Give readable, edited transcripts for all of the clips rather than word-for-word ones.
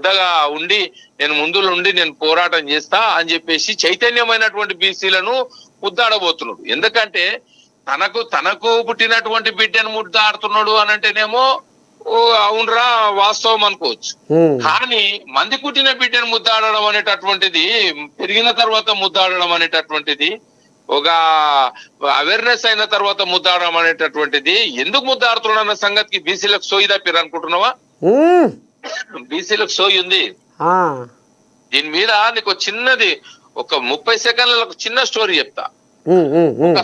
పెద్దగా ఉండి నేను ముందులో ఉండి నేను పోరాటం చేస్తా అని చెప్పేసి చైతన్యమైనటువంటి బీసీలను ముద్దాడబోతున్నాడు. ఎందుకంటే తనకు పుట్టినటువంటి బిడ్డను ముద్దాడుతున్నాడు అని అంటేనేమో అవునరా వాస్తవం అనుకోవచ్చు. కానీ మంది పుట్టిన బిడ్డను ముద్దాడడం అనేటటువంటిది, పెరిగిన తర్వాత ముద్దాడడం అనేటటువంటిది, ఒక అవేర్నెస్ అయిన తర్వాత ముద్దాడడం అనేటటువంటిది, ఎందుకు ముద్దాడుతున్నాడు అన్న సంగతికి బీసీలకు సోయి తప్పిరు అనుకుంటున్నావా? బీసీలకు సోయి ఉంది. దీని మీద నీకు చిన్నది ఒక 30 సెకండ్ల చిన్న స్టోరీ చెప్తా. ఒక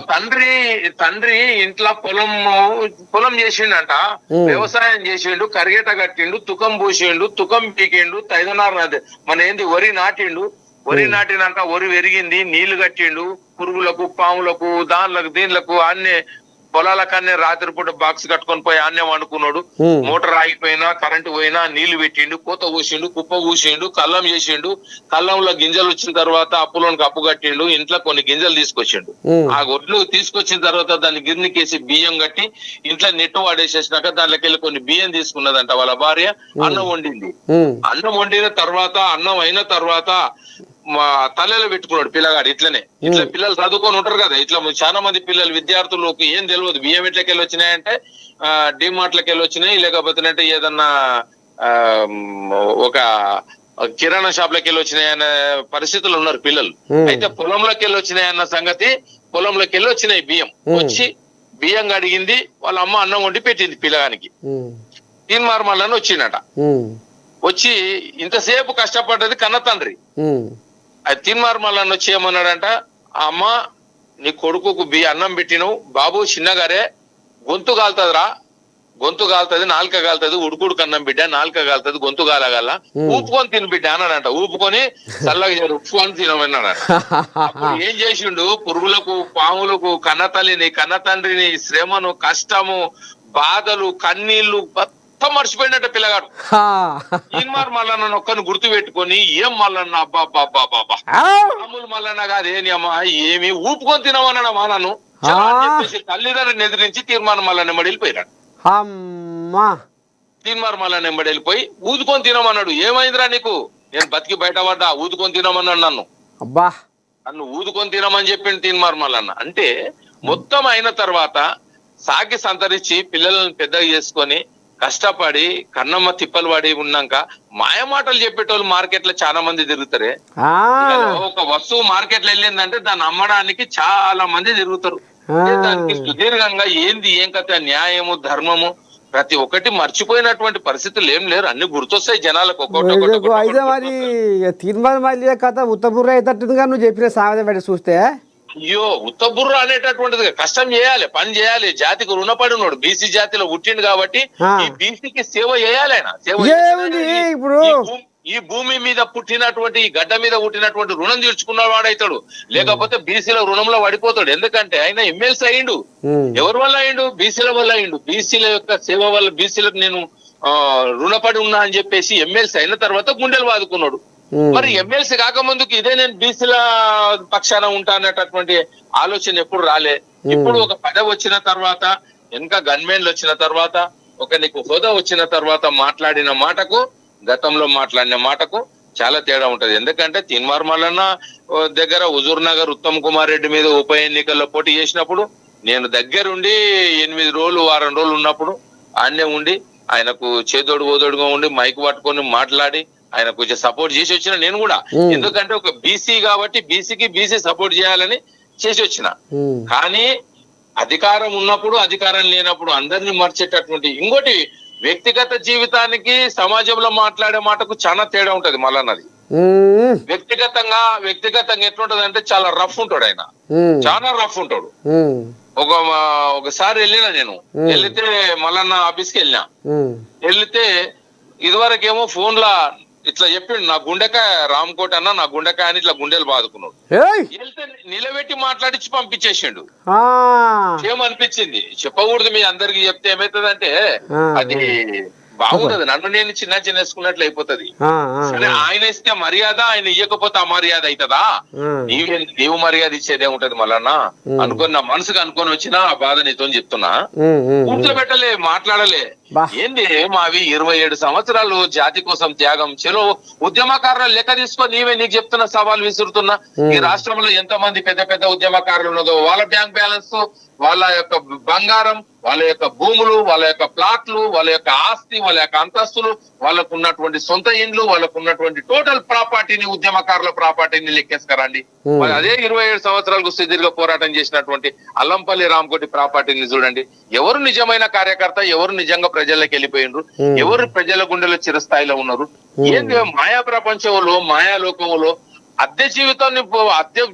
తండ్రి ఇంట్లో పొలం చేసిండంట, వ్యవసాయం చేసిండు, కరిగేట కట్టిండు, తుకం పూసిండు, తుకం పీకిండు, 5.5 మన ఏంది వరి నాటిండు. వరి నాటినాక వరి పెరిగింది, నీళ్లు కట్టిండు, పురుగులకు పాములకు దీనిలకు అన్నే పొలాలకన్నే రాత్రిపూట బాక్స్ కట్టుకొని పోయి అన్నే వండుకున్నాడు. మోటార్ ఆగిపోయినా కరెంటు పోయినా నీళ్లు పెట్టిండు, కోత కూసిండు, కుప్ప కూసిండు, కల్లం చేసిండు. కల్లంలో గింజలు వచ్చిన తర్వాత అప్పులోనికి అప్పు కట్టిండు, ఇంట్లో కొన్ని గింజలు తీసుకొచ్చిండు. ఆ గొడ్లు తీసుకొచ్చిన తర్వాత దాన్ని గిర్నికేసి బియ్యం కట్టి ఇంట్లో నెట్టు వాడేసేసినాక దాంట్లోకి వెళ్ళి కొన్ని బియ్యం తీసుకున్నదంట వాళ్ళ భార్య. అన్నం వండింది. అన్నం వండిన తర్వాత అన్నం అయిన తర్వాత మా తల్లిలో పెట్టుకున్నాడు పిల్లగాడు. ఇట్లా పిల్లలు చదువుకొని ఉంటారు కదా, ఇట్లా చాలా మంది పిల్లలు విద్యార్థులకు ఏం తెలియదు బియ్యం ఎట్లకెళ్ళి వచ్చినాయంటే డిమార్ట్లకి వెళ్ళి వచ్చినాయి, లేకపోతే ఏదన్నా ఒక కిరాణా షాప్లకి వెళ్ళి వచ్చినాయన్న పరిస్థితులు ఉన్నారు పిల్లలు. అయితే పొలంలోకి వెళ్ళి వచ్చినాయన్న సంగతి, పొలంలోకి వెళ్ళి వచ్చినాయి బియ్యం. వచ్చి బియ్యం కడిగింది, వాళ్ళ అమ్మ అన్నం వండి పెట్టింది పిల్లగానికి. తీన్మార్ మళ్ళని వచ్చిందట. వచ్చి ఇంతసేపు కష్టపడ్డది కన్న తండ్రి. అది తీన్మార్ మళ్ళని వచ్చి ఏమన్నాడంట, అమ్మ నీ కొడుకుకు అన్నం పెట్టినవు బాబు, చిన్నగారే గొంతు కాలుతుందిరా, గొంతు కాలుతుంది, నాలుక కాలుతుంది, ఉడుకుడుకు అన్నం బిడ్డ, నాలుక కాలుతుంది, గొంతు కాలగల, ఊపుకొని తిని బిడ్డ అన్నాడంట. ఊపుకొని చల్లగా ఉప్పు అని తినమన్నాడంట. అప్పుడు ఏం చేసిండు, పురుగులకు పాములకు కన్న తల్లిని కన్న తండ్రిని శ్రమను కష్టము బాధలు కన్నీళ్లు మొత్తం మర్చిపోయినట్ట పిల్లగాడు. తీన్మార్ మల్లన్న ఒక్కని గుర్తు పెట్టుకొని ఏం మల్లన్న అబ్బా మామూలు మల్లన్న కాదే అమ్మ ఏమి ఊపుకొని తినమన్నాడమ్మా నన్ను చెప్పేసి తల్లిదండ్రులను ఎదిరించి తీర్మానం మల్లన్న ఎంబడి వెళ్ళిపోయినాడు. తీన్మార్ మల్లన్న ఎంబడి వెళ్ళిపోయి ఊదుకొని తినమన్నాడు. ఏమైందిరా నీకు, నేను బతికి బయటపడ్డా, ఊదుకొని తినమన్నాడు నన్ను ఊదుకొని తినమని చెప్పిండు తీన్మార్ మల్లన్న. అంటే మొత్తం అయిన తర్వాత సాకి సంతరించి పిల్లలను పెద్దగా చేసుకొని కష్టపడి కన్నమ్మ తిప్పలు పడి ఉన్నాక మాయమాటలు చెప్పేటోళ్ళు మార్కెట్ లో చాలా మంది తిరుగుతారే. ఒక వస్తువు మార్కెట్ లో వెళ్ళిందంటే దాన్ని అమ్మడానికి చాలా మంది తిరుగుతారు. దానికి సుదీర్ఘంగా ఏంది ఏం కథ, న్యాయము ధర్మము ప్రతి ఒక్కటి మర్చిపోయినటువంటి పరిస్థితులు ఏం లేరు, అన్ని గుర్తొస్తాయి జనాలకు. అయితే మరి తీర్మానం మళ్ళీ కథ ఉత్తబుర్ర అయితట్టుగా నువ్వు చెప్పిన సామెత పెట్టి చూస్తే, అయ్యో ఉత్తబుర్ర అనేటటువంటిది కష్టం చేయాలి, పని చేయాలి, జాతికి రుణపడి ఉన్నాడు, బీసీ జాతిలో పుట్టిండు కాబట్టి ఈ బీసీకి సేవ చేయాలి. ఆయన సేవ ఈ భూమి మీద పుట్టినటువంటి ఈ గడ్డ మీద పుట్టినటువంటి రుణం తీర్చుకున్న వాడైతాడు, లేకపోతే బీసీల రుణంలో పడిపోతాడు. ఎందుకంటే ఆయన ఎమ్మెల్సీ అయ్యిండు. ఎవరి వల్ల అయ్యిండు? బీసీల వల్ల అయ్యిండు. బీసీల యొక్క సేవ వల్ల బీసీలకు నేను రుణపడి ఉన్నా అని చెప్పేసి ఎమ్మెల్సీ అయిన తర్వాత గుండెలు బాదుకున్నాడు. మరి ఎమ్మెల్సీ కాకముందుకు ఇదే నేను బీసీల పక్షాన ఉంటా అనేటటువంటి ఆలోచన ఎప్పుడు రాలే. ఇప్పుడు ఒక పదవి వచ్చిన తర్వాత, ఇంకా గన్మెన్లు వచ్చిన తర్వాత, ఒక నీకు హోదా వచ్చిన తర్వాత మాట్లాడిన మాటకు గతంలో మాట్లాడిన మాటకు చాలా తేడా ఉంటది. ఎందుకంటే తీన్మార్ మల్లన్న దగ్గర హుజూర్ నగర్ ఉత్తమ్ కుమార్ రెడ్డి మీద ఉప ఎన్నికల్లో పోటీ చేసినప్పుడు నేను దగ్గరుండి 8 రోజులు వారం రోజులు ఉన్నప్పుడు ఆన్నే ఉండి ఆయనకు చేదోడు ఓదోడుగా ఉండి మైక్ పట్టుకొని మాట్లాడి ఆయన కొంచెం సపోర్ట్ చేసి వచ్చిన నేను కూడా. ఎందుకంటే ఒక బీసీ కాబట్టి బీసీకి బీసీ సపోర్ట్ చేయాలని చేసి వచ్చిన. కానీ అధికారం ఉన్నప్పుడు అధికారం లేనప్పుడు అందరినీ మర్చేటటువంటి, ఇంకోటి వ్యక్తిగత జీవితానికి సమాజంలో మాట్లాడే మాటకు చాలా తేడా ఉంటది మల్లన్నది. వ్యక్తిగతంగా ఎట్లుంటది అంటే చాలా రఫ్ ఉంటాడు ఆయన, చాలా రఫ్ ఉంటాడు. ఒకసారి వెళ్ళినా నేను, వెళ్తే మల్లన్న ఆఫీస్కి వెళ్తే ఇదివరకేమో ఫోన్ లా ఇట్లా చెప్పిండు, నా గుండెకాయ రామ్కోట్ అన్న నా గుండెకాయ అని ఇట్లా గుండెలు బాదుకున్నాడు. వెళ్తే నిలబెట్టి మాట్లాడించి పంపించేసిండు. ఏమనిపించింది చెప్పకూడదు, మీ అందరికి చెప్తే ఏమైతుందంటే అది బాగుంటది. నన్ను నేను చిన్న వేసుకున్నట్లు అయిపోతుంది. సరే ఆయన ఇస్తే మర్యాద, ఆయన ఇయ్యకపోతే అమర్యాద అవుతుందా? నీవు మర్యాద ఇచ్చేదే ఉంటది మళ్ళా అనుకుని నా మనసుకు అనుకొని వచ్చినా ఆ బాధ నీతో చెప్తున్నా. కూర్చోబెట్టలే, మాట్లాడలే. ఏంది మావి 27 సంవత్సరాలు జాతి కోసం త్యాగం. చెలో ఉద్యమకారుల లెక్క తీసుకొని నీకు చెప్తున్నా, సవాల్ విసురుతున్నా. ఈ రాష్ట్రంలో ఎంత మంది పెద్ద పెద్ద ఉద్యమకారులు ఉన్నదో వాళ్ళ బ్యాంక్ బ్యాలెన్స్, వాళ్ళ యొక్క బంగారం, వాళ్ళ యొక్క భూములు, వాళ్ళ యొక్క ప్లాట్లు, వాళ్ళ యొక్క ఆస్తి, వాళ్ళ యొక్క అంతస్తులు, వాళ్ళకు ఉన్నటువంటి సొంత ఇండ్లు, వాళ్ళకు ఉన్నటువంటి టోటల్ ప్రాపర్టీని, ఉద్యమకారుల ప్రాపర్టీని లెక్కేసుకరండి. అదే 27 సంవత్సరాలకు సుదీర్ఘ పోరాటం చేసినటువంటి అల్లంపల్లి రామకోటి ప్రాపర్టీని చూడండి. ఎవరు నిజమైన కార్యకర్త, ఎవరు నిజంగా ప్రజల్లోకి వెళ్ళిపోయినరు, ఎవరు ప్రజల గుండెలో చిరస్థాయిలో ఉన్నారు? ఏంది మాయా ప్రపంచంలో, మాయా లోకంలో అద్దె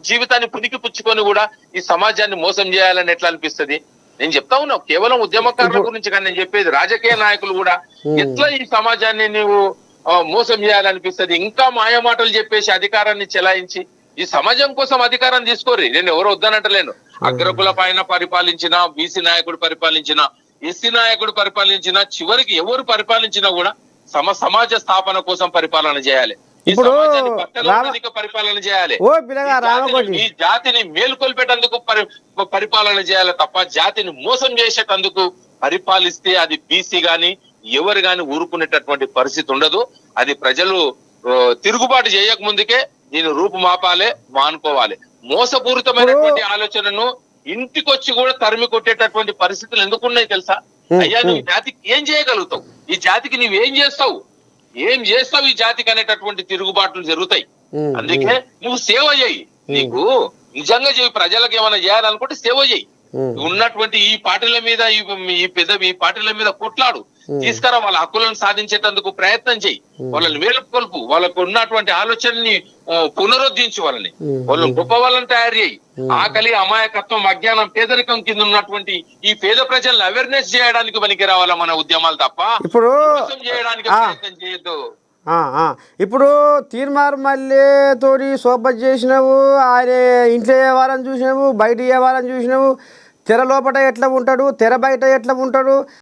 జీవితాన్ని పునికి పుచ్చుకొని కూడా ఈ సమాజాన్ని మోసం చేయాలని ఎట్లా అనిపిస్తుంది? నేను చెప్తా ఉన్నా కేవలం ఉద్యమకారుల గురించి కానీ నేను చెప్పేది రాజకీయ నాయకులు కూడా ఎట్లా ఈ సమాజాన్ని నువ్వు మోసం చేయాలనిపిస్తుంది. ఇంకా మాయ మాటలు చెప్పేసి అధికారాన్ని చెలాయించి ఈ సమాజం కోసం అధికారం తీసుకోరు. నేను ఎవరు వద్దనంటలేను. అగ్రకుల పైన పరిపాలించిన, బీసీ నాయకుడు పరిపాలించిన, ఎస్సీ నాయకుడు పరిపాలించిన, చివరికి ఎవరు పరిపాలించినా కూడా సమాజ స్థాపన కోసం పరిపాలన చేయాలి. ఇప్పుడు పరిపాలన చేయాలి. ఈ జాతిని మేలుకొల్పేటందుకు పరిపాలన చేయాలి తప్ప జాతిని మోసం చేసేటందుకు పరిపాలిస్తే అది బీసీ గాని ఎవరు గాని ఊరుకునేటటువంటి పరిస్థితి ఉండదు. అది ప్రజలు తిరుగుబాటు చేయక ముందుకే దీని రూపుమాపాలే, మానుకోవాలి. మోసపూరితమైనటువంటి ఆలోచనను ఇంటికొచ్చి కూడా తరిమి కొట్టేటటువంటి పరిస్థితులు ఎందుకున్నాయి తెలుసా? అయ్యా నువ్వు ఈ జాతికి ఏం చేయగలుగుతావు? ఈ జాతికి నువ్వేం చేస్తావు? ఏం చేస్తావు ఈ జాతికి అనేటటువంటి తిరుగుబాట్లు జరుగుతాయి. అందుకే నువ్వు సేవ చేయి. నీకు నిజంగా చేయి. ప్రజలకు ఏమైనా చేయాలనుకుంటే సేవ చేయి. ఉన్నటువంటి ఈ పార్టీల మీద, ఈ పార్టీల మీద కొట్లాడు, తీసుకురా. వాళ్ళ హక్కులను సాధించేటందుకు ప్రయత్నం చేయి. వాళ్ళని మేలుకొల్పు. వాళ్ళకు ఉన్నటువంటి ఆలోచనని పునరుద్ధరించు. వాళ్ళని గొప్ప వాళ్ళని తయారు చేయి. ఆకలి, అమాయకత్వం, అజ్ఞానం, పేదరికం కింద ఉన్నటువంటి ఈ పేద ప్రజలను అవేర్నెస్ చేయడానికి పనికి రావాలా మన ఉద్యమాలు తప్ప ఇప్పుడు చేయడానికి ప్రయత్నం చేయొద్దు. ఇప్పుడు తీర్మార్ మళ్ళీ తోటి సోబత్ చేసినావు, ఆయన ఇంట్లో ఏ వారం చూసినావు, బయట ఏ వారం చూసినావు, తెర లోపల ఎట్లా ఉంటాడు, తెర బయట ఎట్లా ఉంటాడు.